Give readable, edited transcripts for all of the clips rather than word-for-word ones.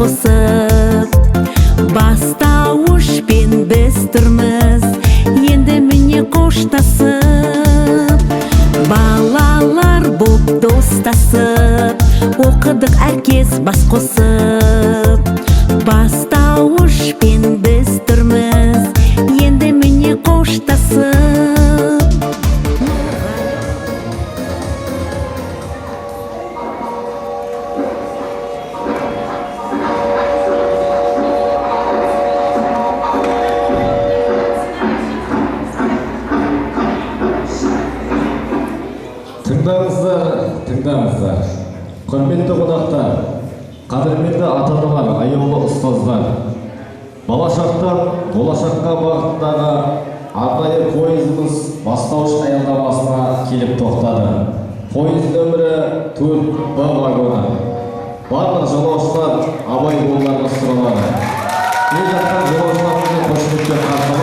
қосып. Бастауышпен біз тұрмыз, енді міне қоштасып. Балалар боп достасып, оқыдық әркез бас қосып. Бастауышпен біз тұрмыз, енді міне қоштасып. Тыңдаңыздар. Құрметті қонақтар, қадірменді ата-аналар, аяулы ұстаздар. Болашақтан болашаққа бағыттағы арнайы пойызымыз бастауыш аялдамасына келіп тоқтады. Пойыз нөмірі 4Б вагоны. Барлық жолаушылар абай болуларыңыз сұралады. Келе жатқан жолаушыларымызды қошеметпен қарсы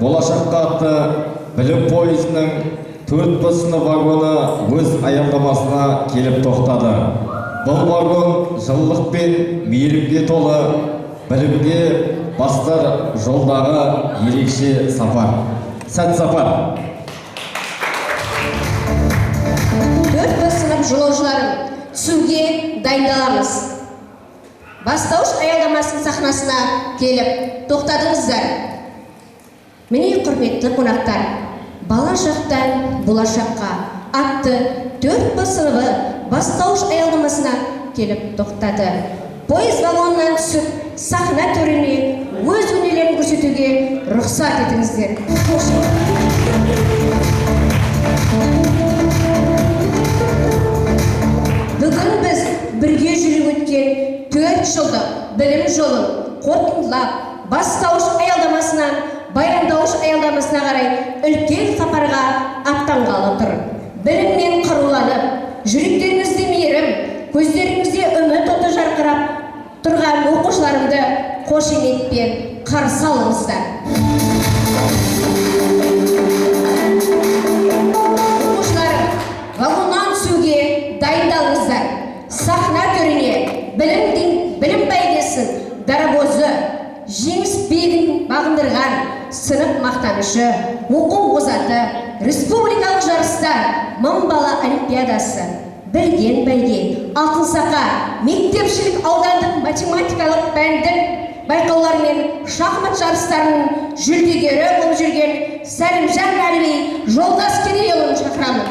болашаққа атты білім пойызының 4Б вагоны өз аялдамасына келіп тоқтады. Бұл вагон жылылық пен мейірімге толы, білімге бастар жолдағы ерекше сапар. Сәт сапар. 4Б жолаушыларын түсуге дайындаламыз. Бастауыш аялдамасының сахнасына келіп тоқтадыңыздар. Міне құрметті қонақтар, бала шақтан болашаққа атты 4Б бастауыш аялдамасына келіп тоқтады. Пойыз вагонынан түсіп, сахна төріне өз өнерлерін көрсетуге рұқсат етіңіздер. Бүгін біз бірге жүріп өткен 4 жылдық білім жолын қорытындылап, бастауыш аялдамасынан баяндауыш аялдамасына қарай үлкен сапарға аттанғалы тұр. Біліммен қаруланып, жүректеріңізде мейірім, көздеріңізде үміт оты жарқырап тұрған оқушыларымды қошеметпен қарсы алыңыздар. Оқушыларым, вагоннан түсуге дайындалыңыздар. Сахна төріне білім бәйгесін дарабозы, жеңіс биігін бағындырған сынып мақтанышы, оқу озаты, республикалық жарыстар, мың бала олимпиадасы, білген бәйге, алтын сақа, мектепшілік аудандық математикалық пәндік байқаулар мен шахмат жарыстарының жүлдегері болып жүрген Сәлімжан Әлібей Жолдас Керейұлын шақырамын.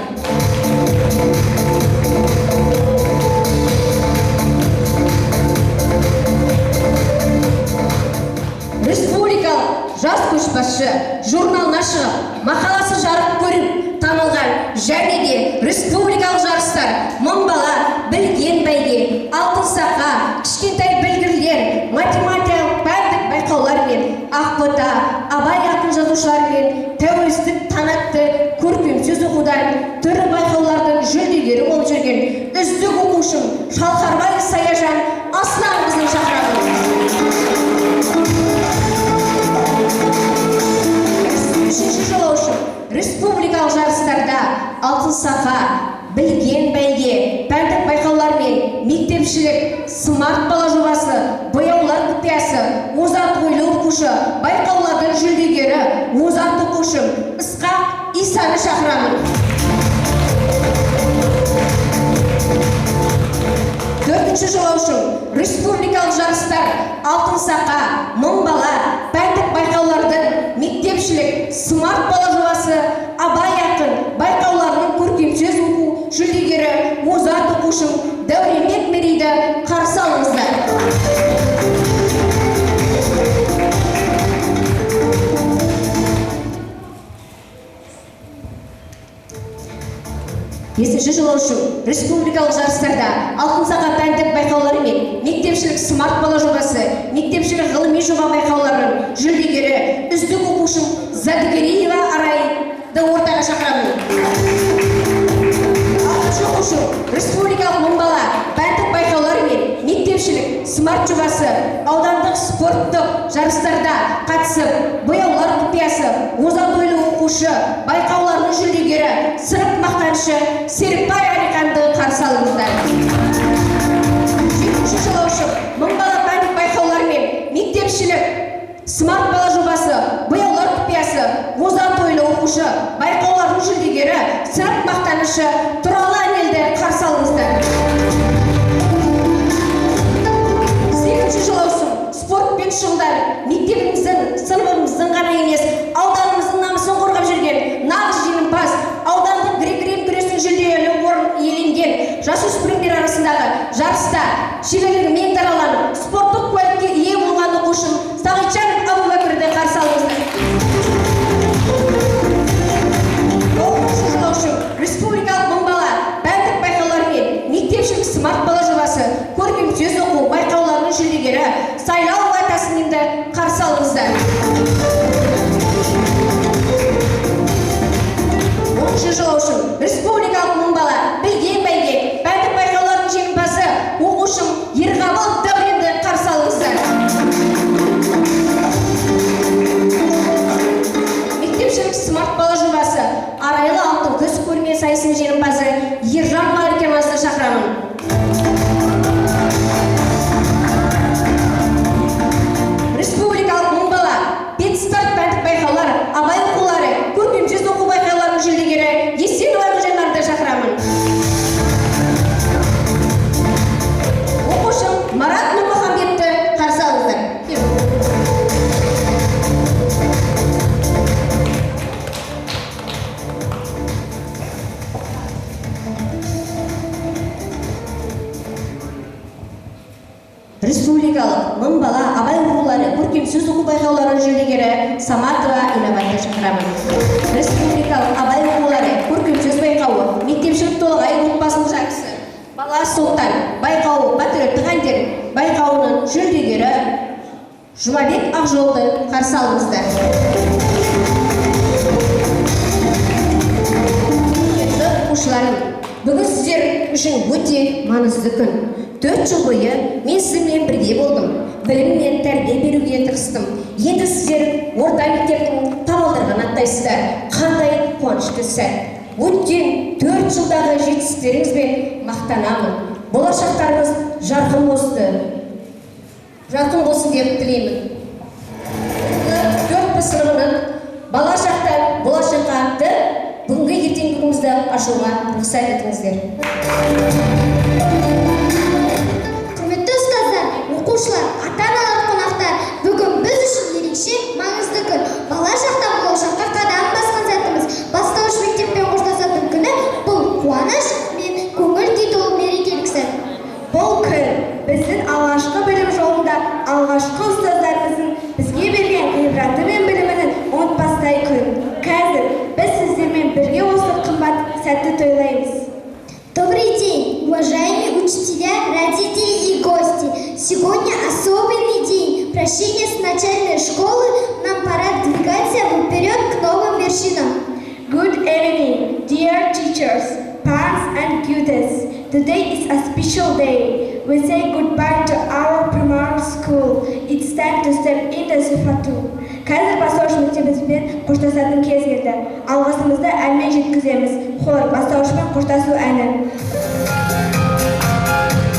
Республикалық жас көшбасшы журналына шығып, мақаласы жарық көріп танылған және де республикалық жарыстар, мың бала, білген бәйге, алтын сақа, кішкентай білгірлер, математикалық пәндік байқаулар мен Ақбота, Абай ақын жазушылар мен тәуелсіздік танатты көркем сөз оқудан түрлі байқаулардың жүлдегері болып жүрген үздік оқушым Шалқарбай Саяжан Асланқызын шақырамын. Республикалық жарыстарда алтын сақа, білген бәйге, пәндік байқаулар мен мектепшілік, смарт бала жобасы, бояулар құпиясы, озат ойлы оқушы, байқаулардың жүлдегері, озат оқушым Ысқақ Исаны шақырамын. 4-ші жолаушым республикалық жарыстар, алтын сақа, мың бала, пәндік байқаулардың мектепшілік, смарт бала жобасы, Абай ақын байқауларының көркем сөз оқу жүлдегері, озат оқушым Дәуренбек Мерейді қарсы алыңыздар. 5-ші жолаушы республикалық жарыстарда алтын сақа пәндік байқаулары мен мектепшілік смарт бала жобасы, мектепшілік ғылыми жоба байқауларының жүлдегері үздік оқушым Задыгереева Арайды ортаға шақырамын. 6-ші оқушы республикалық мың бала пәндік байқаулары мен мектепшілік смарт жобасы аудандық спорттық жарыстарда қатысып, бояулар құпиясы, озат ойлы оқушы, байқаулардың жүлдегері, сынып мақтанышы Серікбай Әлиханды қарсы алыңыздар. 7-ші жолаушы мың бала пәндік байқаулар мен мектепшілік смарт бала жобасы, бояулар құпиясы, озат ойлы оқушы, байқаулардың жүлдегері, сынып мақтанышы Тұралы Әнелді қарсы алыңыздар. 8-ші жолаусың спортпен шұғылдар, мектебіміздің, сыныбымыздың ғана емес, ауданымыздың намысын қорғап жүрген нағыз жеңімпаз, аудандық грек-рим күресінің жүлделі орын иеленген жасөспірімдер арасындағы жарыста шеберлігімен дараланып, спорттық куәлікке ие болған оқушым Сағитжанов Абубәкірді қарсы алыңыздар. 9-ші жолаушы республикалық мың бала пәндік байқаулар мен мектепшілік смарт бала жобасы көркем сөз оқу байқауларының жүлдегері Сайлау Тасминді қарсы алыңыздар. 10-ші жолаушым республикалық мың бала білген бәйге пәндік байқауларының жеңімпазы оқушым Ерғабыл Дәуренді қарсы алыңыздар. Мектепшілік смарт бала жобасы арайлы алтын көз көрме сайысының жеңімпазы Ержан Маркемазды шақырамын. Республикалық мың бала педстарт пәндік байқаулар, абай оқулары, көркем сөз оқу байқауларының жүлдегері Есенова Гүлжанарды шақырамын. Оқушым Марат Нұрмұхамбетті қарсы алыңыздар. Республикалық мың бала абай оқулары, көркем сөз оқу байқауларының жүлдегері Саматова Инабайды шақырамын. Республикалық абай оқулары, көркем сөз байқауы, мектепшілік толағай отбасының жарысы, бала Сұлтан байқауы, патриоттық әндер байқауының жүлдегері Жұмабек Ақжолды қарсы алыңыздар. Құрметті оқушыларым, бүгін сіздер үшін өте маңызды күн. 4 жыл бойы мен сіздермен бірге болдым. Білім мен тәрбие беруге тырыстым. Енді сіздер орта мектептің табалдырығын аттайсыздар. Қандай қуанышты сәт. Өткен 4 жылдағы жетістіктеріңізбен мақтанамын. Болашақтарыңыз жарқын болсын деп тілеймін. 4 сыныбының бала шақтан болашаққа атты бүгінгі ертеңгі күнімізді ашуға рұқсат етіңіздер. Құрметті ұстаздар, оқушылар, ата-аналар, қонақтар, бүгін біз үшін ерекше маңызды күн. Бала шақтан болашаққа қадам басқан сәтіміз. Бастауыш мектеппен қоштасатын күні бұл қуаныш мен көңіл күй толы мерекелік сәт. Бұл күн біздің алғашқы білім жолында алғашқы ұстаздарымыздың бізге берген ғибраты мен білімінің ұмытпастай күн. Қазір біз сіздермен бірге осы қымбат сәтті тойлаймыз. Добрый день, уважаемые учителя, родители и гости. Сегодня особенный день. Прощение с начальной школы. Нам пора двигаться вперед к новым вершинам. Good evening, dear teachers, parents and students. Today is a special day. We say goodbye to our primary school. It's time to step in the Sifatu. Қазір бастауыш мектебімізбен қоштасатын кез келді. Алғысымызды әнмен жеткіземіз. Хор, бастауышпен қоштасу әні. Thank you.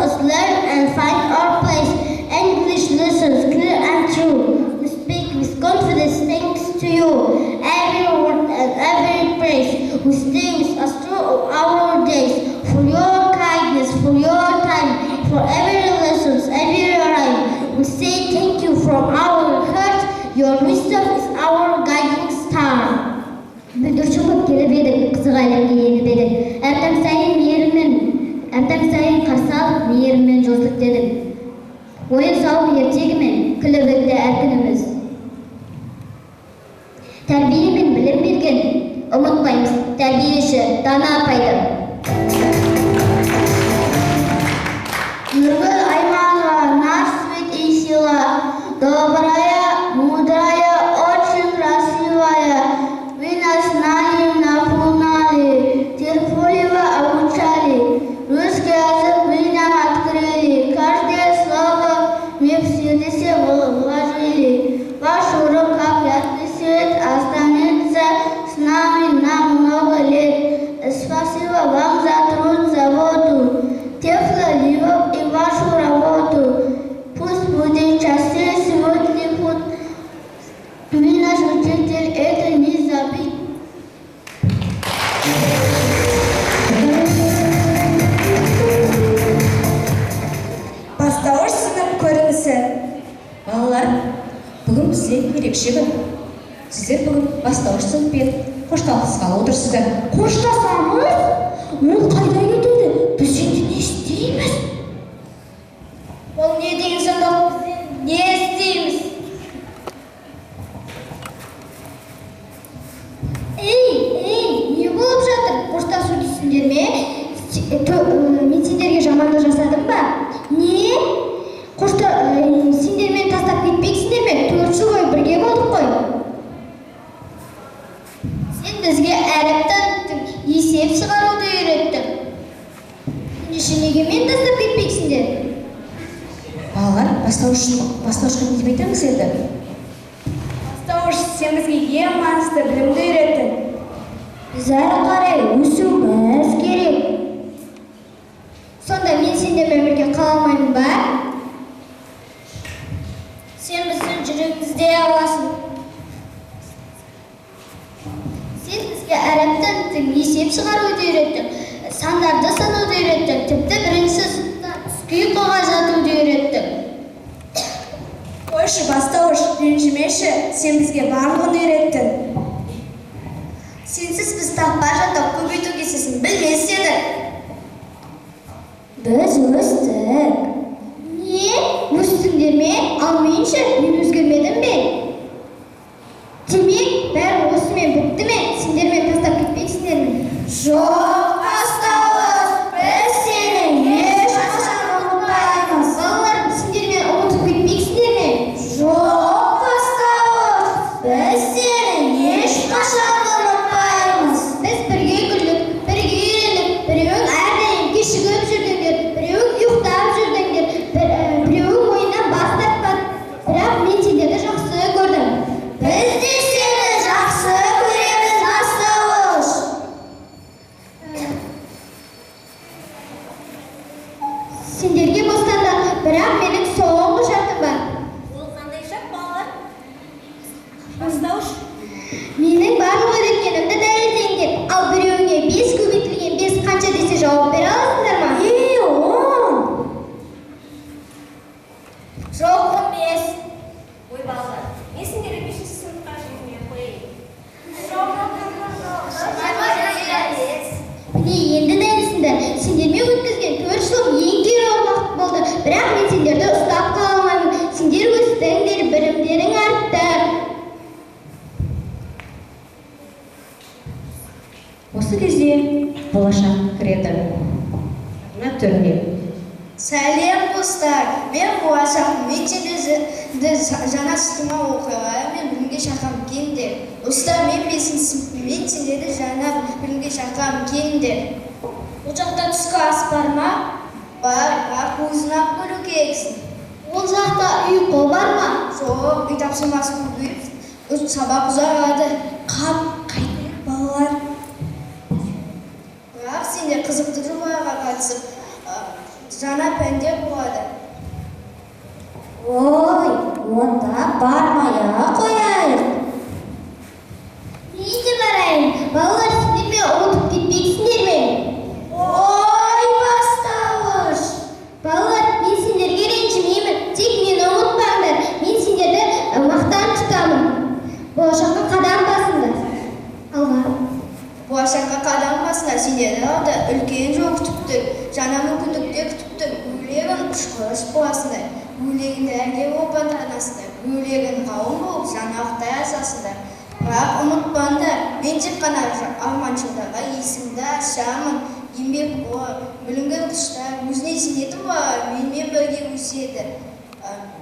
us learn and find our place. English lessons clear and true. We speak with confidence thanks to you. Every word and every praise will stay with us through our days. For your kindness, for your time, for every lessons, every rhyme. We say thank you from our heart. Your wisdom is our guiding star. Бүлдірші келіп едік, қызық әлемге еніп едік. Әптен сайын қарсы алып, мейіріммен жосылып дедік. Ойын сауық ертегімен күліп өтті әр күніміз. Тәрбие мен білім берген, ұмытпаймыз тәрбиеші Дана апайды. Нұргүл Айманова, наш свет и сила, добрая, мудрая, очень красивая. Вы нас знанием наполняли, терпеливо обучали, русский язык вы нам открыли, каждое слово мы в сердце вложили. Ваш урок, как яркий свет, останется с нами на много лет. Спасибо вам за труд, заботу, тепло и вашу работу. Пусть будет частей сегодня путь. Вы наш учитель, это не забыть. Бастауыш сынып көрінісі. Балалар, бүгін бізде ерекше күн. Сіздер бүгін бастауыш сыныппен қоштасқалы отырсыздар. Қоштасамыз? Ол қайда кетеді? Біз енді не істейміз? Ол не деген сонда? Не істейміз? Не болып жатыр? Қоштасу дейсіңдер ме? Мен сендерге жамандық жасадым ба? Не? Сендермен тастап кетпексіңдер ме? 4 жыл бойы бірге болдық қой. Сен бізге әріп таныттың, есеп шығаруды үйреттің. Ендеше неге мен тастап кетпексіңдер? Балалар, бастауышқа не деп айтамыз енді? Бастауыш, сен бізге ең маңызды білімді үйреттің. Біз әрі қарай өсуіміз керек. Сонда мен сендермен бірге қала алмаймын ба? Сен біздің жүрегімізде аласың. Сен бізге әріп таныттың, есеп шығаруды үйреттің, сандарды санауды үйреттің, тіпті бірінші сыныптан түскі ұйқыға жатуды үйреттің. Қойшы, бастауыш, ренжімеші, сен бізге барлығын үйреттің. Сенсіз біз таппа жатып көбейту кесесін білмес едік. Біз өстік. Не? Өстіңдер ме? Ал менше, мен өзгермедім бе? Демек, бәрі осымен бітті ме? Сендермен тастап кетпейсіңдер ме? Жоқ, бастауыш, біз сені ешқашан ұмытпаймыз. Балалар, сендермен ұмытып кетпейсіңдер ме? Жоқ, бастауыш, біз сені ешқашан ұмытпаймыз. Біз бірге күлдік, бірге үйрендік, біреуің әрдайым кешігіп жүрдіңдер, біреуің ұйықтап жүрдіңдер, біреуің ойыннан бас тартпады. Бірақ мен сендерді жақсы көрдім. Біз де сені жақсы көреміз, бастауыш. Сендерге бостанда, бірақ менің соңғы шартым бар. Ол қандай шарт, балалар? Бастауыш. Менің барлық үйреткенімді дәлелдеңдер. Ал біреуіңе 5 көбейтілген 5 қанша десе жауап бере аласыңдар ма? 10. Жоқ, 15. Ой, балалар, мен сендерге 5-ші сыныпқа жібермей қояйын. Міне енді дәлесіңдер. Сендермен өткізген 4 жылым ең кері уақыт болды. Бірақ мен сендерді ұстап қала алмаймын. Сендер өстіңдер, білімдерің артты. Осы кезде болашақ кіреді. Мына түріне. Сәлем достар, мен болашақ, мен сендерді жаңа сыныпыма оқуға мен білімге шақырамын келіңдер. Достар, мен 5-ші сыныппын, мен сендерді жаңа білімге шақырамын келіңдер. Ол жақта түскі ас бар ма? Бар, бірақ өзін-ақ бөлу керексің. Ол жақта ұйқы бар ма? Жоқ, үй тапсырмасы көбейіп, сабақ ұзарады. Қайтайық балалар. Бірақ сендер қызықты жобаға қатысып, жаңа пәндер болады. Ой, онда бармай-ақ қояйық. Мен де барайын. Балалар, сендермен ұмытып кетпейсіңдер ме? Ой, бастауыш. Балалар, мен сендерге ренжімеймін. Тек мені ұмытпаңдар. Мен сендерді мақтан тұтамын. Болашаққа қадам басыңдар. Алға. Болашаққа қадам басыңдар. Сендерді алда үлкен жол күтіп тұр. Жаңа мүмкіндіктер күтіп тұр. Өлегін ұшқыш боласыңдар. Өлегін дәрігер болып атанасыңдар. Өлегін ғалым болып жаңалықтай асасыңдар. Бірақ ұмытпаңдар, мен тек қана арманшылдарға есімді ашамын. Еңбек білімге күштер, өзіне сенетін балалар менімен бірге өседі.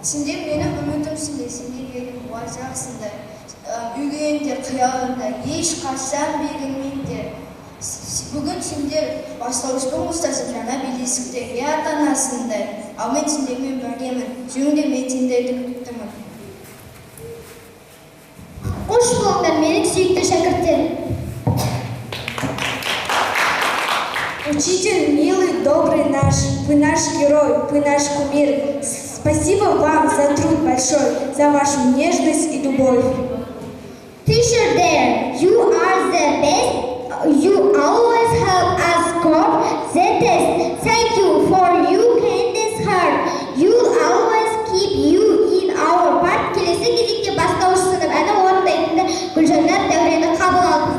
Сендер менің үмітімсіңдер, сендер елім болашақсыңдар. Үйреніңдер, қиялыңдар, ешқашан берілмеңдер. Бүгін сендер бастауышпен ұстасып жаңа белесіктерге атанасыңдар. Ал мен сендермен біргемін, жөнінде мен сендерді күттімін. Қош болыңдар, менің сүйікті шәкірттерім. Учитель милый, добрый наш, вы наш герой, вы наш кумир. Спасибо вам за труд большой, за вашу нежность и любовь. Teacher there, you are the best. You always help us score the test. Thank you for your kindness heart. You always keep you in our part. Келесі кезекте бастауыш сынып әні орындайтынды Гүлжанат Дәурені қабыл алды.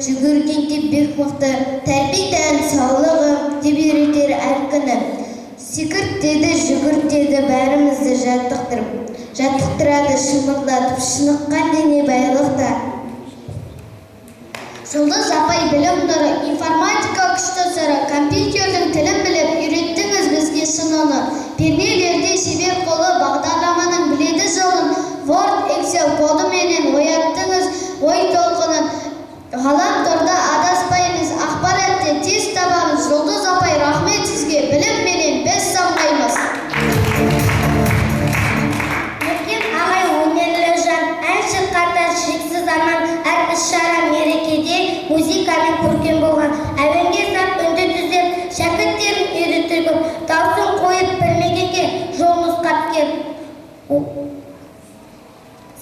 Жүгіргенде бек мықты, тәрбиеден саулығым деп үйретер әр күні. Секірт деді, жүгірт деді, бәрімізді жаттықтырады шымырлатып, шыныққан дене байлықта. Жұлдыз апай білім нұры, информатика күшті сыры, компьютердің тілін біліп, үйреттіңіз бізге сын оны. Пернелерде шебер қолы, бағдарламаның біледі жолын, Word, Excel kodu menen oyattınız. Oy толқынын ғаламторда адаспаймыз, ақпаратты тез табамыз. Жұлдыз апай, рахмет сізге. Білім менен біз самғаймыз. Нұркен ағай өнерлі жан, әнші қатар шексіз аман, әр іс-шара мерекеде музыкамен көркем болған. Әуенге сап үнді түзеп, шәкірттерін үйретіп, даусын қойып білмегенге жол нұсқап кеп.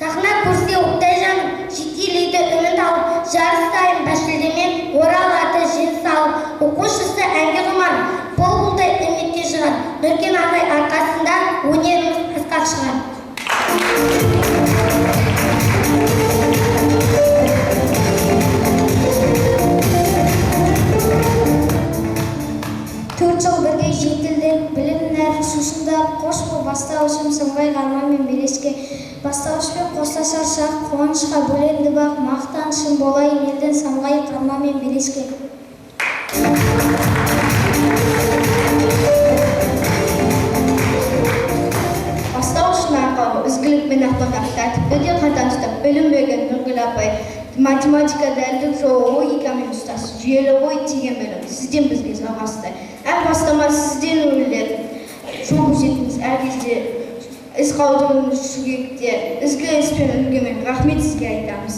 Сахна көрсе Оқтай жаным, жетелейді үміт алып, жарыстайын бәшілдемен орал аты жен салып, оқушысы әнге құмар, бұл-бұлдай үмітке шығар. Нұркен ағай арқасында өнеріміз асқақ шығар. Төрт жыл бірге жетілдік, білім нәрі шушында, қош бұл бастауышым сыңғай қармамен белеске. Бастауышпен қостасар шақ, қуанышқа бөленді бақ, мақтанышым болайын елден самғай қармамен белеске. Бастауышын арқауы үзгілік мен ақпақақ тәртіпті де қатан ұстап, білім берген Нұргүл апай. Математика дәлдік жолы логикамен ұстас, жүйелі ой теген білім сізден бізге жалғасты. Әр бастама сізден өріледі. Жол көрсетіңіз әр кезде іс қалдырыңыз шүгекте, ізгі іспен үлгімен рахмет сізге айтамыз.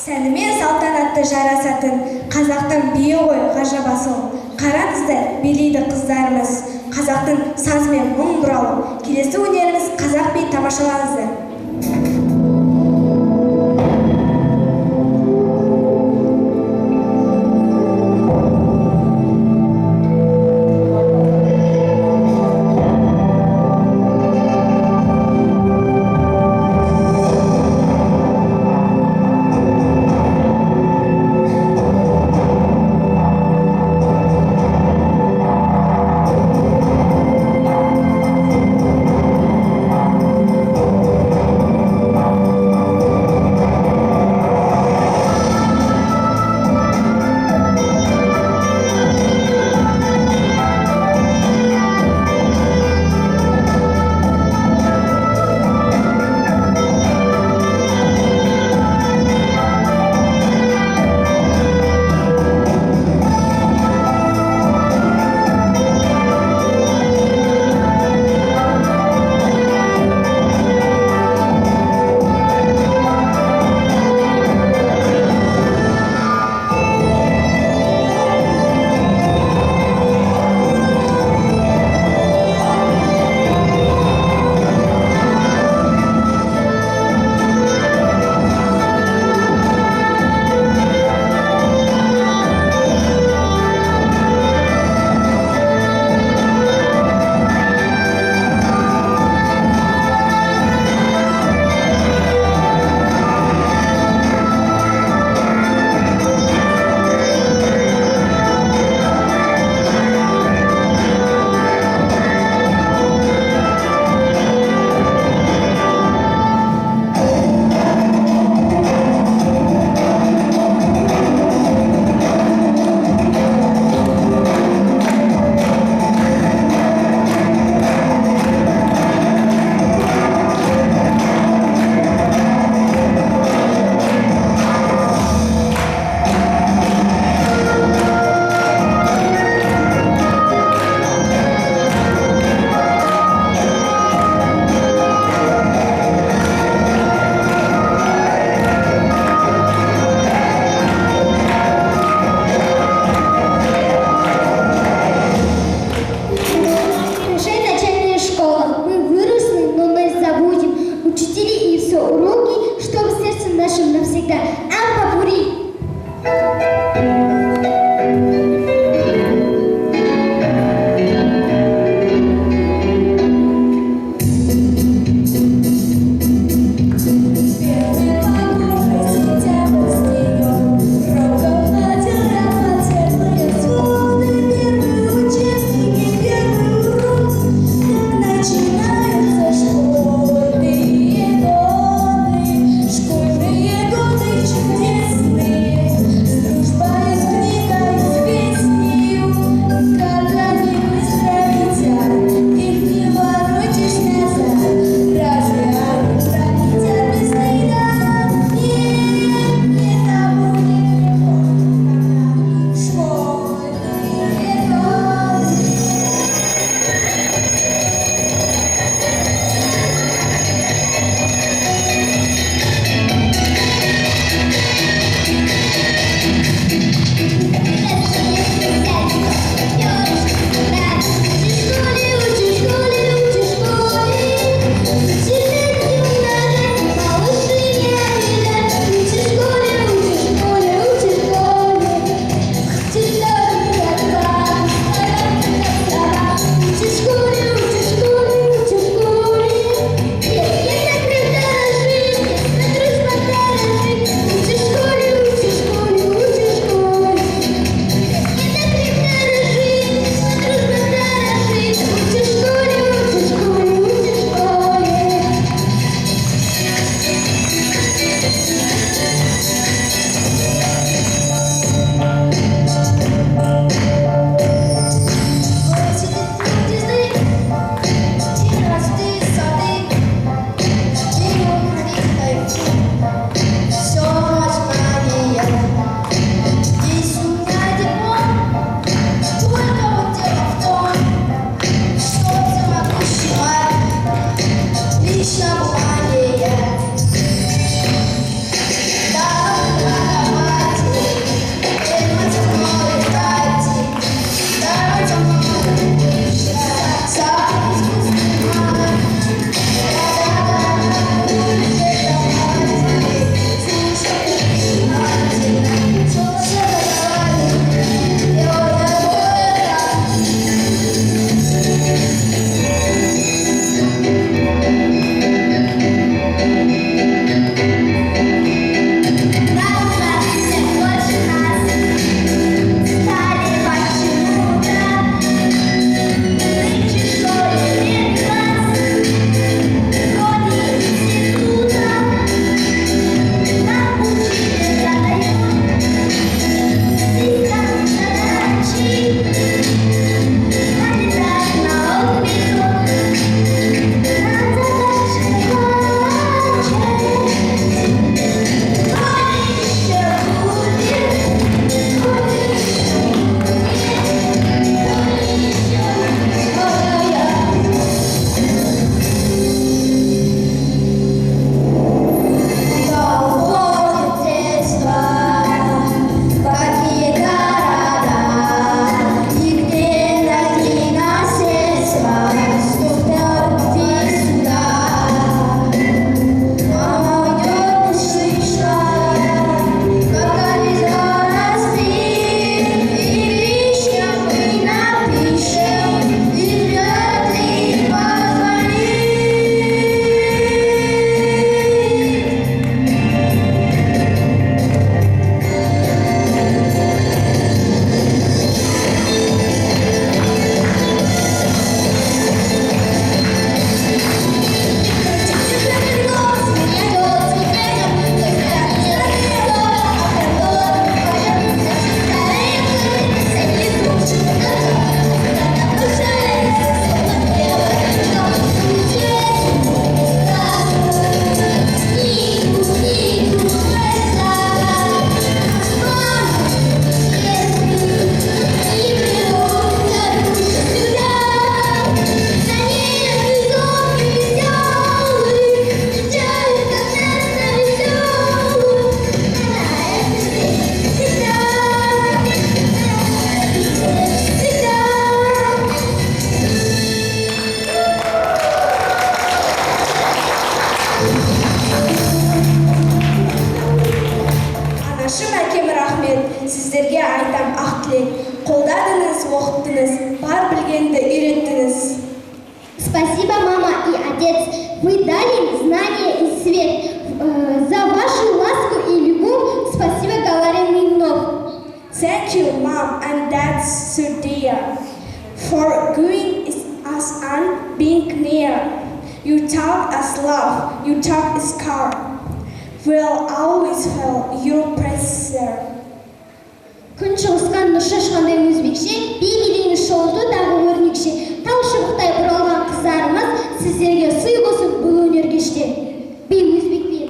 Сәнімен салтанатты жарасатын қазақтың биі ғой ғажап асыл. Қараңыздар, билейді қыздарымыз. Қазақтың саз мен мұң бұрауы. Келесі өнеріміз қазақ би тамашалаңыздар. оқыттыңыз, бар білгенді үйреттіңіз. Спасибо, мама и отец. Вы дали знания и свет. За вашу ласку и любовь спасибо говорим мы вновь. Thank you, Mom and Dad, so dear, for going us and being near. You taught us love, you taught us care. We'll always feel your presence. Күн шығысқан нұр шашқандай өзбекше, бейнелейміз шолды дағы өрнекше. Тау шыбықтай бұралған қыздарымыз, сіздерге сый қосып бұл өнергеште. Бей өзбек бей.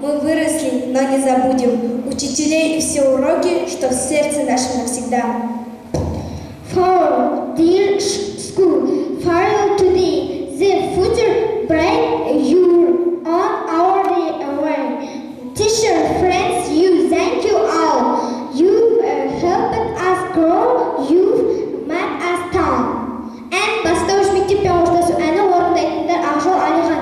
Мы выросли, но не забудем учителей и все уроки, что в сердце нашем навсегда. For dear school, farewell today. The future bright, you're on our way. Teacher, friends, you thank you all. You've helped us grow. You've made us town. And бастауыш мектеппен қоштасу әні орындайтындар Ақжол Алихан.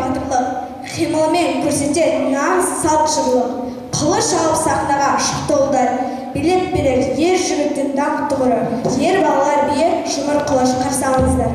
батырлық, қимылмен көрсетер нағыз салт жырлық. Қылыш алып сахнаға шықты ұлдар, билет берер ер жігіттің даңқ тұғыры. Ер балалар бие жұмыр қылыш қарсаңыздар.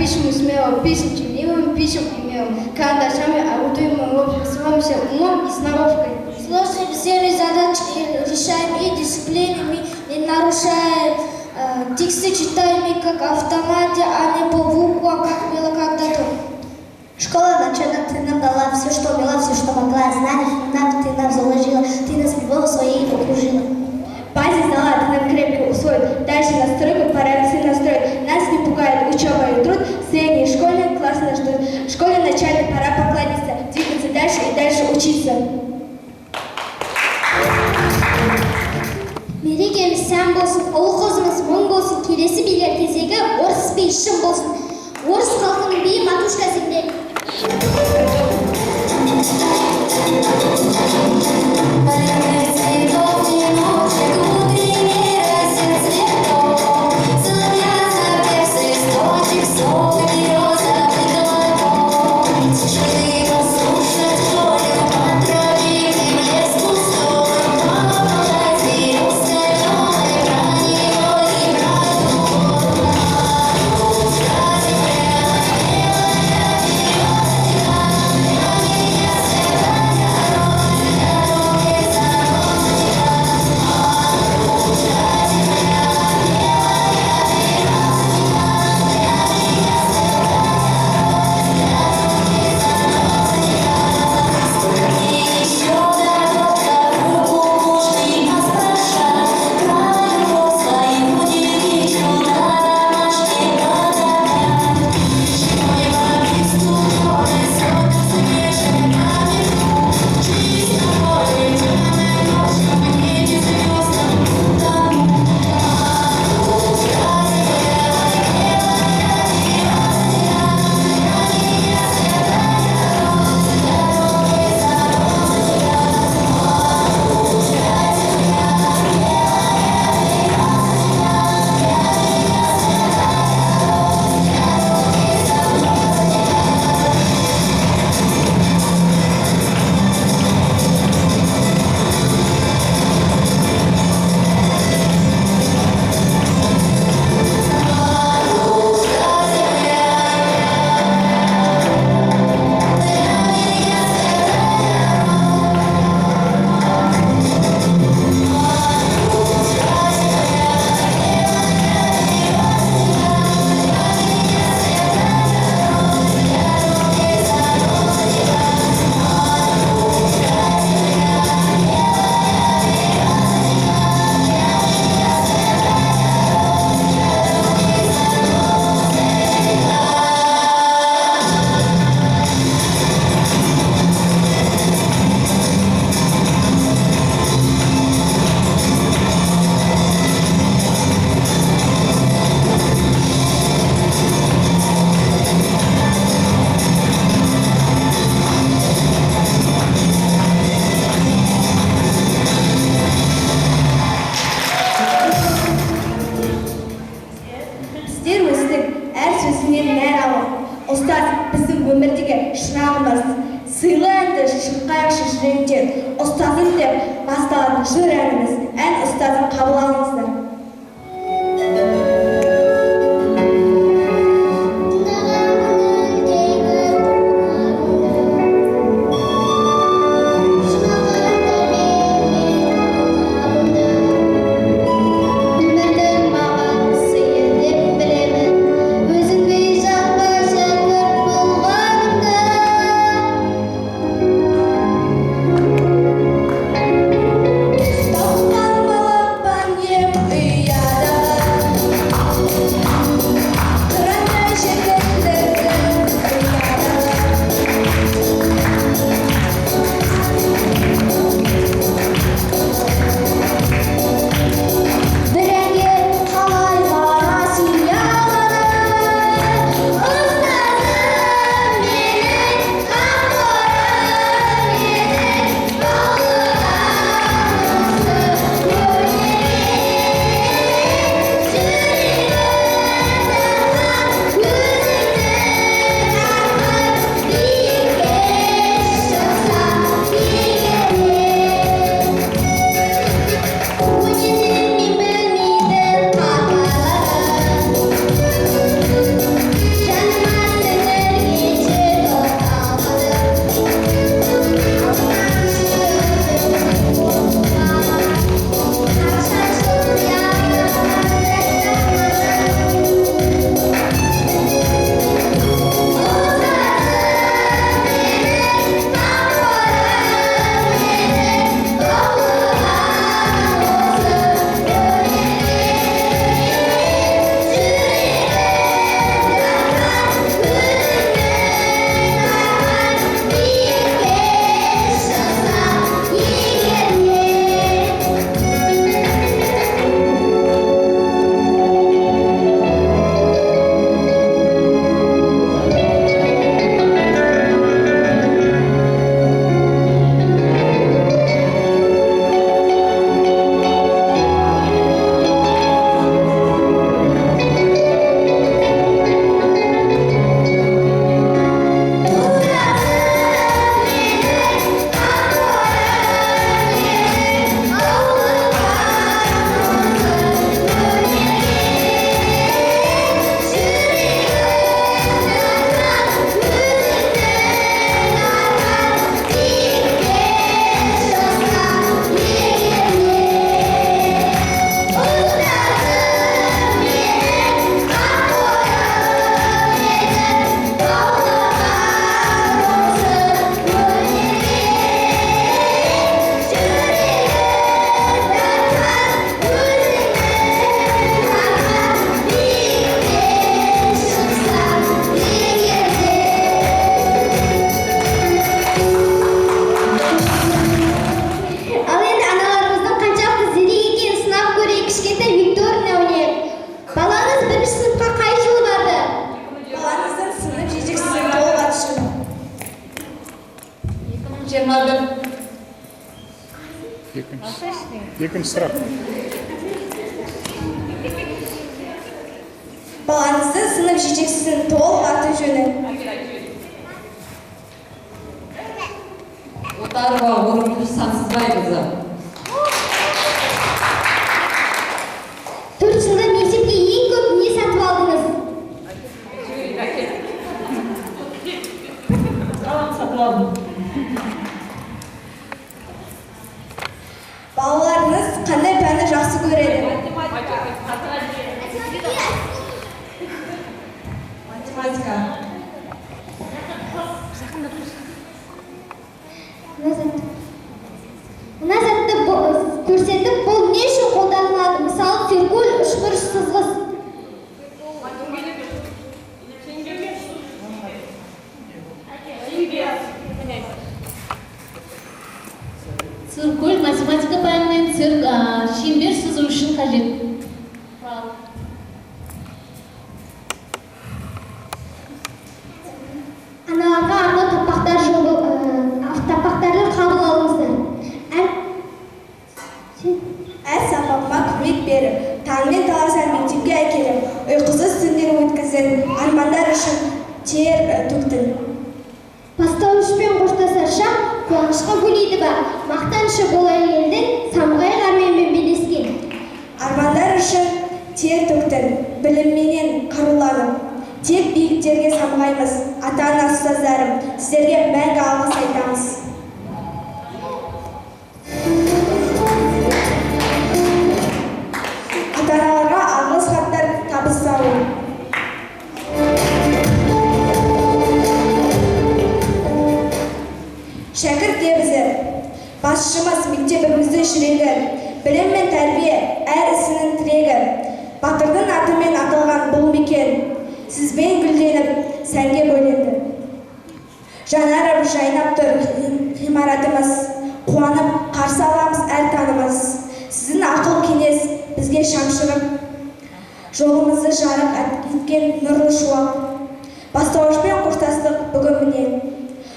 Пишем смело, пишем членивым, пишем умелым. Карандашами орудуем мы сломимся умом и сноровкой. Сложные серые задачи решаем и дисциплинами не нарушаем. Тексты читаем и как автомате, а не по буквам, как было когда-то. Школа начала, ты нам дала все, что умела, все, что могла. Знаний нам ты нам заложила, ты нас любовь своей окружила. Базис дала, ты нам крепко усвоит. Дальше настройку пора все настроить. Нас не пугает учеба и труд. Средние школьные классы нас ждут. В школе начальной пора поклониться, двигаться дальше и дальше учиться. Мерекеміз сән болсын, ұлы қызымыз мұң болсын, келесі билер кезегі орыс би шын болсын. Орыс халқының биі матушка земле. студенттер, ұстазым деп басталатын жыр әніміз ән ұстазым қабыл алыңыздар. Екінші сұрақ. Балаңыздың сынып жетекшісінің толық аты жөні. Отарова Орынгүл Сансызбайқызы. 4 жылда мектепке ең көп не сатып алдыңыз? Сатып алдым. Балаларыңыз қандай пәнді жақсы көреді? Математика. Мына затты көрсетіп, бұл не үшін қолданылады? Мысалы, циркуль, үшбұрыш сызғыш. Циркуль математика пәнінен шеңбер сызу үшін қажет. Аналарға арнау тапақтарды қабыл алыңыздар. Әр сапапқа көмек беріп, таңмен таласа мектепке әкеліп, ұйқысыз түндер өткізіп, армандар үшін тер төктің. Бастауышпен қоштасар шақ қуанышқа бөлейді. дейді бар. Мақтанышы бола елдің самғай қарменмен белескен. Армандар үшін тер төктің, білімменен қаруланып. Тек биіктерге самғаймыз, ата-ана ұстаздарым, сіздерге мәңгі алғыс айтамыз. Ата-аналарға алғыс хаттар табысталу. Шәкірт дебізі, басшымыз мектебіміздің жүрегі, білім мен тәрбие әр ісінің тірегі. Батырдың атымен аталған бұл мекен, сізбен гүлденіп, сәнге бөленді. Жанарып жайнап тұр ғимаратымыз, қуанып қарсы аламыз әр таңымыз. Сіздің ақыл кеңес бізге шамшырып, жолымызды жарық еткен нұрлы шуақ. Бастауышпен қоштастық бүгін міне,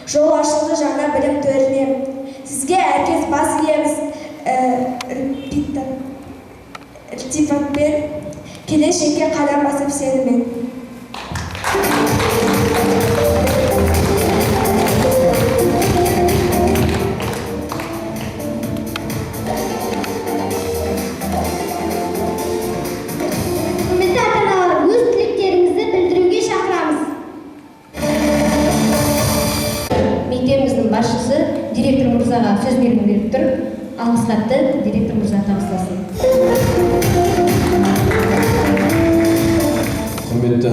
жол ашылды жаңа білім төріне. Сізге әркез бас иеміз ілтипатпен, келешекке қадам басып сенімен. Құрметті ата-аналар, өз тілектеріңізді білдіруге шақырамыз. Мектебіміздің басшысы директор мырзаға сөз бергім келіп тұр. Алғыс хатты директор мырза табыстасын. Құрметті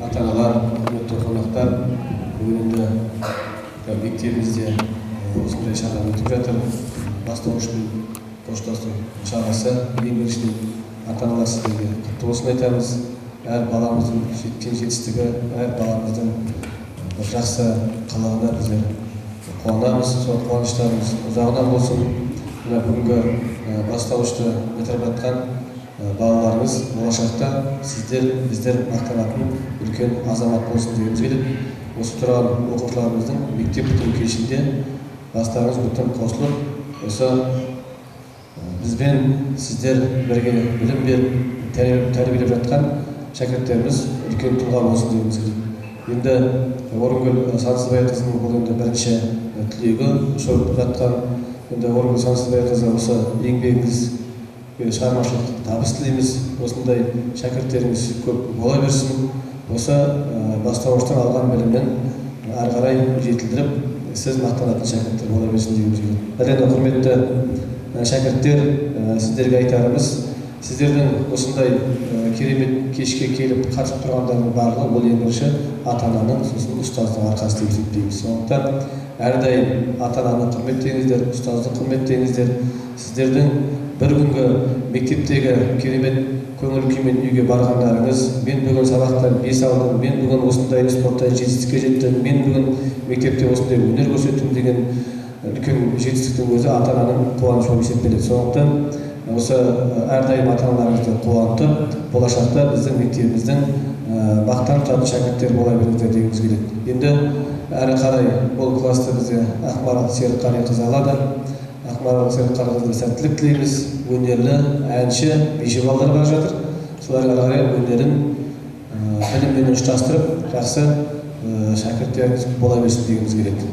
ата-аналар, құрметті қонақтар, бүгін мектебімізде осындай шара өтіп жатыр. Бастауышпен қоштасу шарасы. Ең біріншіден ата-аналар сіздерге құтты болсын айтамыз. Әр баламыздың жеткен жетістігі, әр баламыздың жақсы қалағына біздер қуанамыз, сол қуаныштарымыз ұзағынан болсын. Мына бүгінгі бастауышты бітіріп жатқан балаларымыз болашақта сіздер біздер мақтанатын үлкен азамат болсын дегіміз келіп, осы тұрған оқушыларымыздың мектеп бітіру кешінде бастарыңыз бүтін қосылып, осы бізбен сіздер бірге білім беріп, тәрбиелеп жатқан шәкірттеріміз үлкен тұлға болсын дегіміз келіп. Енді Орынгүл Сансызбайқызының бұл енді бірінші тілегі шорып жатқан. Енді Орынгүл Сансызбайқызы осы еңбегіңіз шығармашылық табыс тілейміз. Осындай шәкірттеріңіз көп бола берсін. Осы бастауыштан алған білімнен ары қарай жетілдіріп, сіз мақтанатын шәкірттер бола берсін дегіміз келеді. Әрине құрметті шәкірттер, сіздерге айтарымыз, сіздердің осындай керемет кешке келіп қатысып тұрғандардың барлығы бұл ең бірінші ата-ананың, сосын ұстаздың арқасы деп есептейміз. Сондықтан әрдайым ата-ананы құрметтеңіздер, ұстазды құрметтеңіздер. Сіздердің бір күнгі мектептегі керемет көңіл күймен үйге барғандарыңыз, мен бүгін сабақтан 5 алдым, мен бүгін осындай спортта жетістікке жеттім, мен бүгін мектепте осындай өнер көрсеттім деген үлкен жетістіктің өзі ата-ананың қуанышы болып есептеледі. Сондықтан осы әрдайым ата-аналарыңызды қуантып, болашақта біздің мектебіміздің мақтан тұтатын шәкірттер бола беріңіздер дегіміз келеді. Енді әрі қарай бұл класты бізде Ақмарал Серікқалиқызы алады. Ақмарал Серікқалиқызына сәттілік тілейміз. Өнерлі, әнші, биші балалар бар жатыр. Соларға қарай өнерін біліммен ұштастырып, жақсы шәкірттеріңіз бола берсін дегіміз келеді.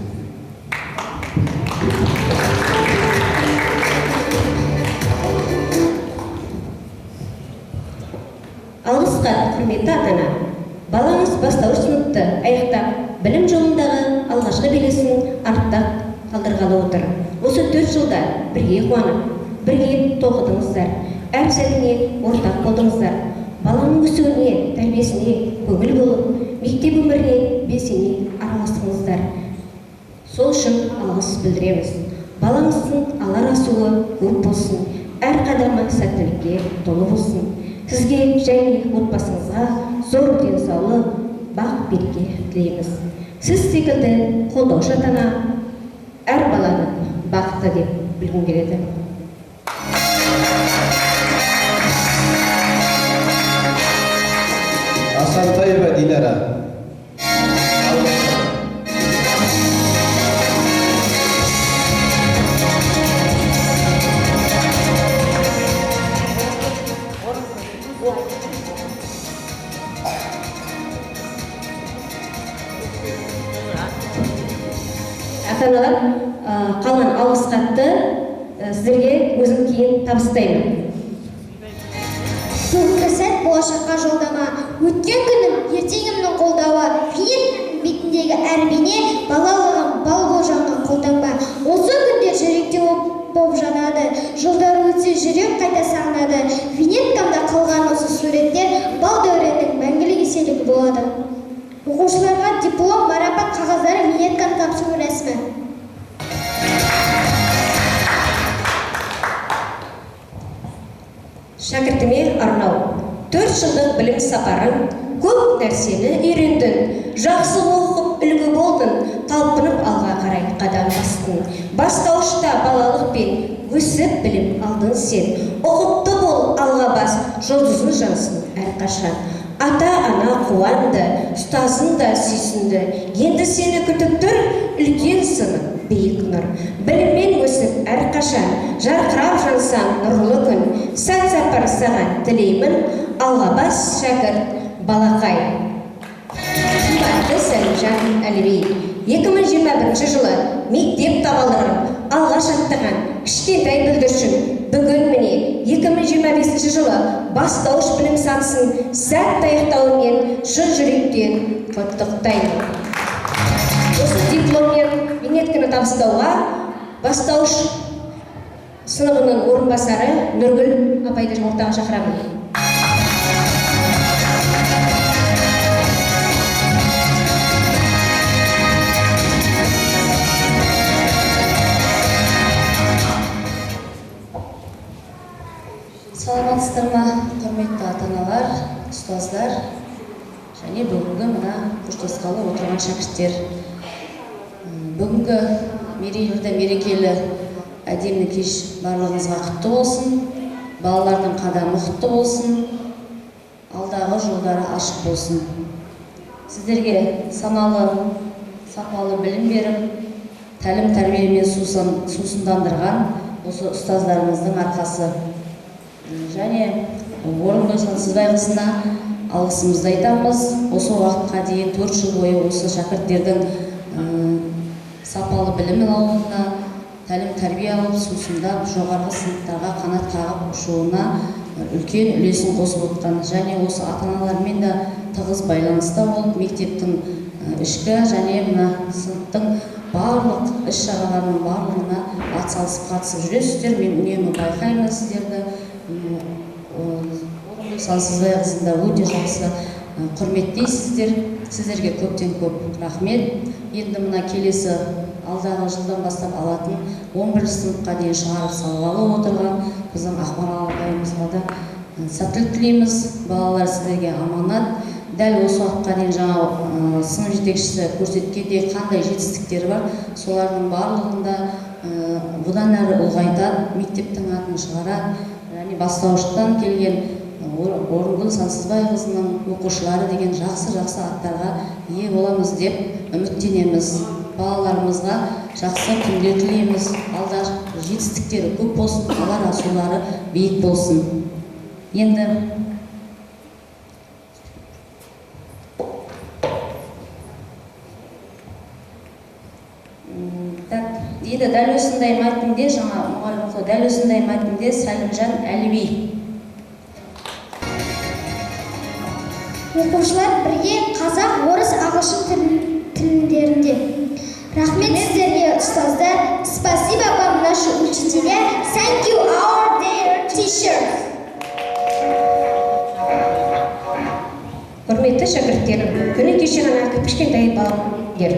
Алғыс хат, құрметті ата-ана. Балаңыз бастауыш сыныпты аяқтап, білім жолындағы алғашқы белесін артта қалдырғалы отыр. Осы 4 жылда бірге қуанып, бірге тоқыдыңыздар, әр сәтіне ортақ болдыңыздар. Баланың өсуіне, тәрбиесіне көңіл болып, мектеп өміріне белсене араластыңыздар. Сол үшін алғыс білдіреміз. Балаңыздың алар асуы көп болсын, әр қадамы сәттілікке толы болсын. Сізге және отбасыңызға зор денсаулық, бақ-береке тілейміз. Сіз секілді қолдаушы ата-ана әр баланы бақытты деп білгім келеді. Асантаева Динара. Ата-аналар қалған алғыс хатты сіздерге өзім кейін табыстаймын. Бүгінгі сәт болашаққа жолдама. Өткен күнім, ертеңімнің қолдауы. Фиет бетіндегі әр бейне, балалығым, бал болжанған қолтаңба. Осы күндер жүректе боп жанады. Жылдар өтсе жүрек қайта сағынады. Винеткамда қалған осы суреттер бал дәуреннің мәңгілік естелігі болады. Оқушыларға диплом, марапат қағаздары, винетканы тапсыру рәсімі. Шәкіртіме арнау. 4 жылдық білім сапарың, көп нәрсені үйрендің. Жақсы оқып үлгі болдың, талпынып алға қарай қадам бастың. Бастауышта балалықпен өсіп білім алдың сен. Ұқыпты бол, алға бас, жұлдызың жансың әрқашан. Ата-ана қуанды, ұстазың да сүйсінді. Енді сені күтіп тұр, үлкен сынып, биік нұр. Біліммен өсіп әрқашан, жарқырап жансаң нұрлы күн. Сәт сапар саған тілеймін, алға бас шәкірт балақай. Қымбатты Сәлімжан Әліби, 2021 жылы мектеп табалдырып, алғаш аттаған кішкентай бүлдіршін. Бүгін міне 2025 жылы бастауыш білім сатысын сәтті аяқтауымен шын жүректен құттықтаймын. Осы дипломмен винетканы табыстауға бастауыш сыныбының орынбасары Нұргүл апайды ортаға шақырамын. Саламатсыздар ма, құрметті ата-аналар, ұстаздар және бүгінгі мына қоштасқалы отырған шәкірттер. Бүгінгі мерекелі әдемі кеш барлығыңызға құтты болсын, балалардың қадамы құтты болсын, алдағы жолдары ашық болсын. Сіздерге саналы, сапалы білім беріп, тәлім тәрбиемен сусындандырған осы ұстаздарымыздың арқасы. Және Орынбай Сансызбайқызына алғысымызды айтамыз. Осы уақытқа дейін 4 жыл бойы осы шәкірттердің сапалы білім алуына, тәлім тәрбие алып, сусындап, жоғарғы сыныптарға қанат қағып ұшуына үлкен үлесін қосып отқан. Және осы ата-аналармен де тығыз байланыста болып, мектептің ішкі және мына сыныптың барлық іс-шараларының барлығына атсалысып қатысып жүресіздер. Мен үнемі байқаймын сіздерді. Орынбай Сансызбайқызында өте жақсы құрметтейсіздер. Сіздерге көптен көп рахмет. Енді мына келесі алдағы жылдан бастап алатын 11 сыныпқа дейін шығарып салғалы отырған біздің Ақмарал апайымызға да сәттілік тілейміз. Балалар сіздерге аманат. Дәл осы уақытқа дейін жаңа сынып жетекшісі көрсеткендей қандай жетістіктері бар, солардың барлығында бұдан әрі ұлғайтады, мектептің атын шығарады. Және бастауыштан келген Орынгүл Сансызбайқызының оқушылары деген жақсы-жақсы аттарға ие боламыз деп үміттенеміз. Балаларымызға жақсы күндер тілейміз. Алда жетістіктері көп болсын, алар асулары биік болсын. Енді дәл осындай мәтінде, жаңа мұғалім дәл осындай мәтінде Сәлімжан Әліби. Оқушылар бірге қазақ, орыс, ағылшын тілдерінде. Рахмет сіздерге, ұстаздар. Спасибо вам, наши учителя. Thank you, our dear teachers. Құрметті шәкірттерім, күні кеше ғана кішкентай балгер.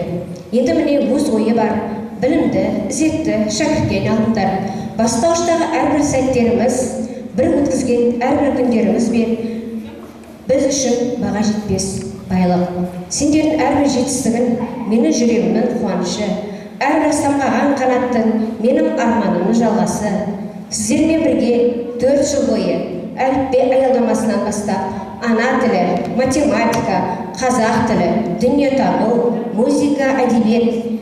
Енді міне өз ойы бар. Білімді, ізетті шәкіртке айналдыңдар. Бастауыштағы әрбір сәттеріміз, бір өткізген әрбір күндеріміз бен біз үшін баға жетпес байлық. Сендердің әрбір жетістігін менің жүрегімнің қуанышы, әрбір самғаған қанаттың менің арманымның жалғасы. Сіздермен бірге 4 жыл бойы әліппе аялдамасынан бастап ана тілі, математика, қазақ тілі, дүниетану, музыка, әдебиет,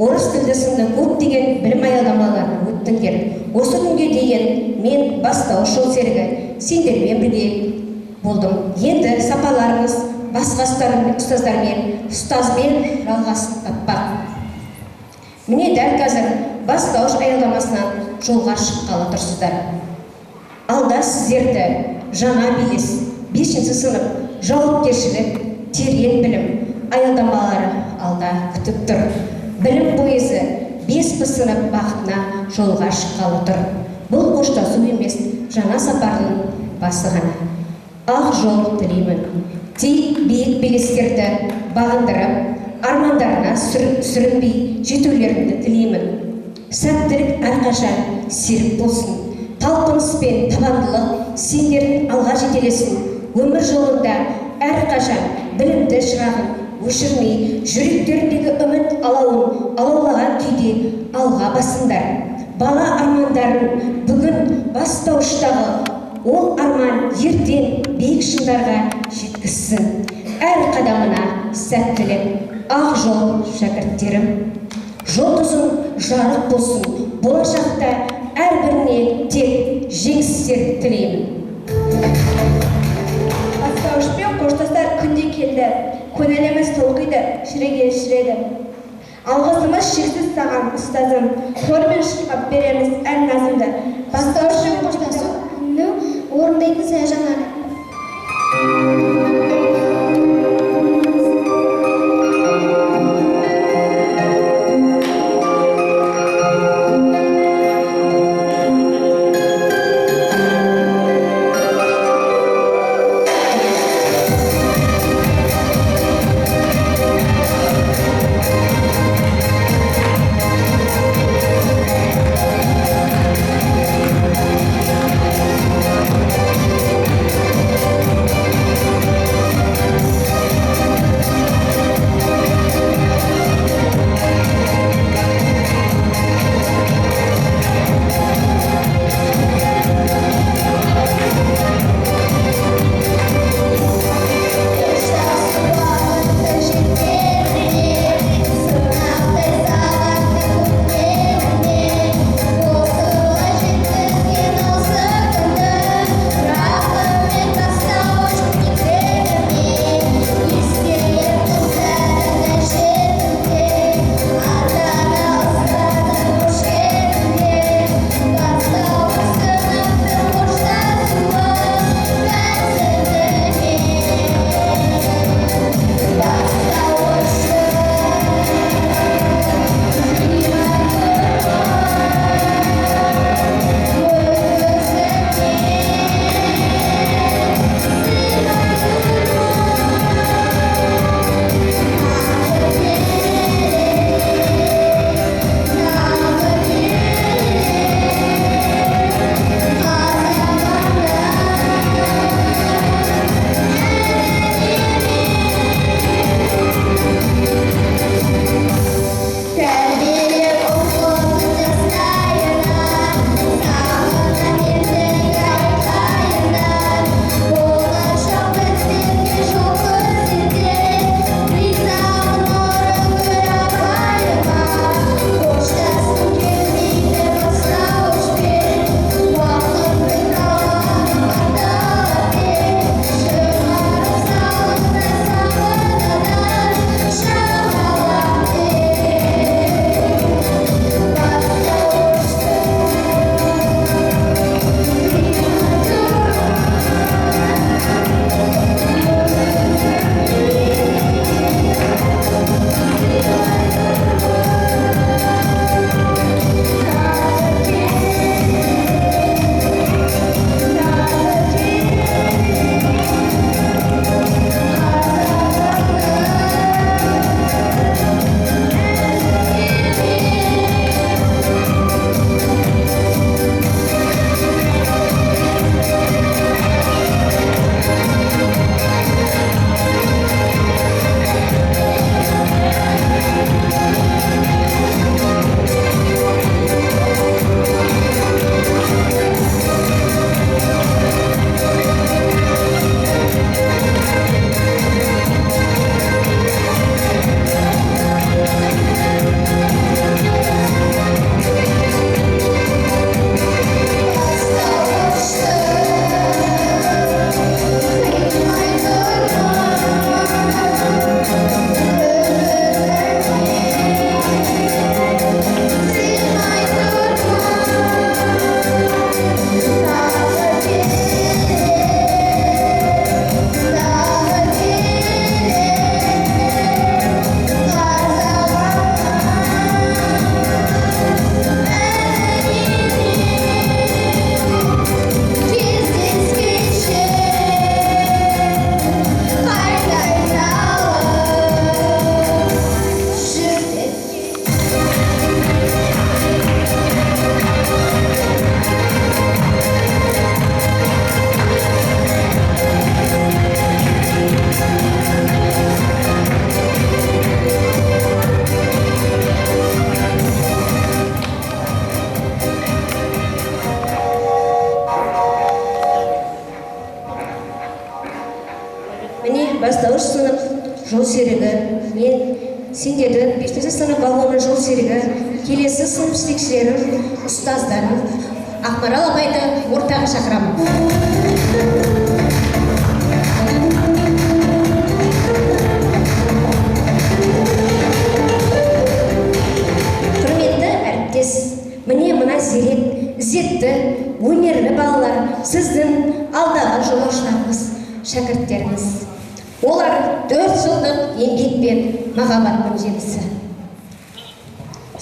орыс тілді сынды көптеген білім аялдамаларын өттіңдер. Осы күнге дейін мен бастауыш жол серігі сендермен бірге болдым. Енді сапаларымыз басқа ұстаздармен жалғасын таппақ. Міне дәл қазір бастауыш аялдамасынан жолға шыққалы тұрсыздар. Алда сіздерді жаңа белес, 5-ші сынып, жауапкершілік, терең білім аялдамалары алда күтіп тұр. Білім пойызы 5 сынып бағытына жолға шыққалы тұр. Бұл қоштасу емес, жаңа сапардың басы ғана. Ақ жол тілеймін. Тек биік белестерді бағындырып, армандарына сүрінбей жетулеріңді тілеймін. Сәттілік әрқашан серік болсын. Талпыныс пен табандылық сендердің алға жетелесін. Өмір жолында әрқашан білімді шырағын өшірмей, жүректеріндегі үміт алауын алаулаған күйде алға басыңдар. Бала армандарын бүгін бастауыштағы ол арман ертең биік шыңдарға жеткізсін. Әр қадамына сәттілік. Ақ жол шәкірттерім. Жұлдызың жарық болсын. Болашақта әрбіріне тек жеңістер тілеймін. Бастауышпен қоштастар күнде келді. Көңіліміз толқиды, шіреген шіреді. Алғысымыз шексіз саған, ұстазым. Хормен шырқап береміз ән назымды. Бастауышпен қоштасу күні орындайтын Саяжан бастауыш сынып жол серігі, мен сендердің 5-ші сынып балуаны жол серігі, келесі сынып жетекшілері, ұстаздарым, Ақмарал апайды ортаға шақырамын. Құрметті әріптес, міне мына зерек, ізетті, өнерлі балалар сіздің алдағы жолаушыларыңыз, шәкірттеріңіз. Олар 4 жылдық еңбек пен махаббаттың жемісі.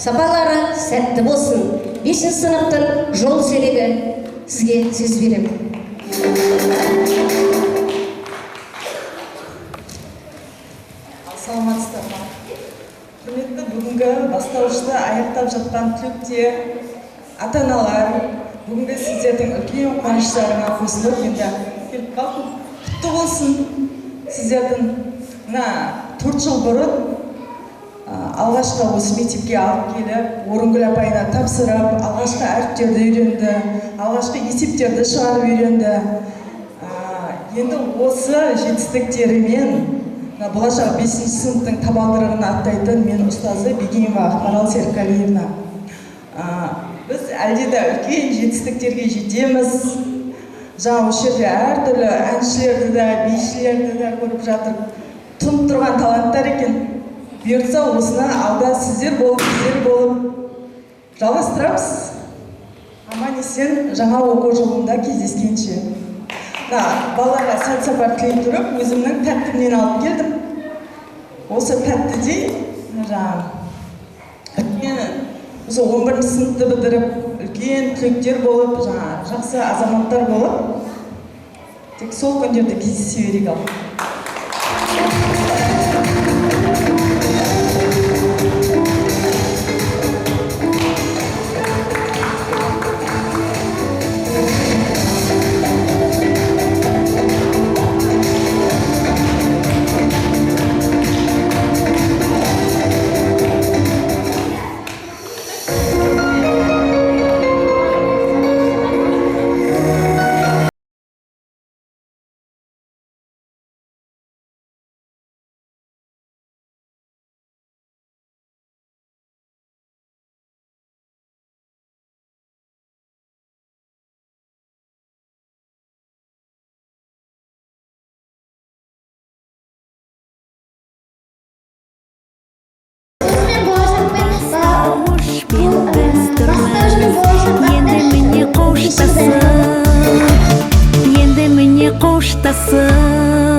Сапалары сәтті болсын. 5-ші сыныптың жол серігі, сізге сөз беремін. Саламатсыздар ма? Құрметті бүгінгі бастауышты аяқтап жатқан түлектер, ата-аналар, бүгінгі сіздердің үлкен қуаныштарына қосылып, енді келіп қалдым. Құтты болсын. Сіздердің 4 жыл бұрын алғашқы осы мектепке алып келіп, Орынгүл апайына тапсырып, алғашқы әріптерді үйренді, алғашқы есептерді шығарып үйренді. Енді осы жетістіктерімен болашақ 5-ші сыныптың табалдырығын аттайтын мен ұстазы Бегеева Ақмарал Серікалиевна. Біз әлде үлкен жетістіктерге жетеміз. Жаңа осы жерде әртүрлі әншілерді де, бишілерді де көріп жатыр. Тұнып тұрған таланттар екен. Бұйыртса осыны алда сіздер болып жалғастырамыз. Аман есен жаңа оқу жылында кездескенше. Балаларға сәт сапар тілей тұрып, өзімнің тәттімнен алып келдім. Осы тәттідей, осы 11-ші сыныпты бітіріп, үлкен түлектер болып, жақсы азаматтар болып, тек сол күндерді кездесе берейік ал. Енді міне қоштасып